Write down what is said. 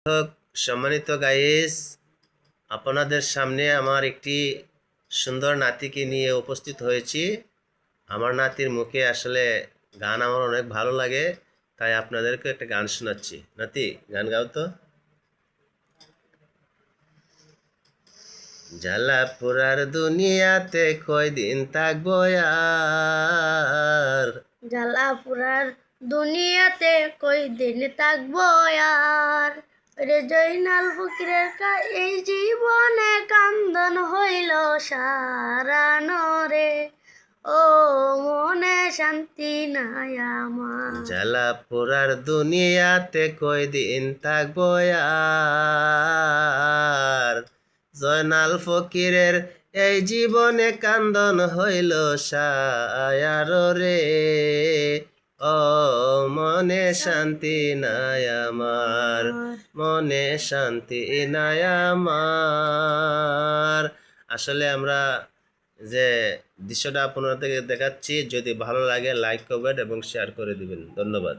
হোক সম্মানিত গাইস, আপনাদের সামনে আমার একটি সুন্দর নাতিকে নিয়ে উপস্থিত হয়েছি। আমার নাতির মুখে আসলে গান আমার অনেক ভালো লাগে, তাই আপনাদেরকে একটা গান শোনাচ্ছি। নাতি, গান গাও তো। জ্বালাপুরার দুনিয়াতে কয়দিন থাকবো আর, জ্বালাপুরার দুনিয়াতে কয়দিন থাকবো আর, রে জয়নাল ফকিরের এই জীবনে কান্দন হইল সারানো রে, ও মনে শান্তি নাই আমার। জ্বালাপুরার দুনিয়াতে কয়দিন থাকবো আর, জয়নাল ফকিরের এই জীবনে কান্দন হইল সায়ার রে, ও মনে শান্তি নাই আমার, মনে শান্তি নাই আমার। আসলে আমরা যে দৃশ্যটা আপনাদেরকে দেখাচ্ছি, যদি ভালো লাগে লাইক, কমেন্ট এবং শেয়ার করে দিবেন। ধন্যবাদ।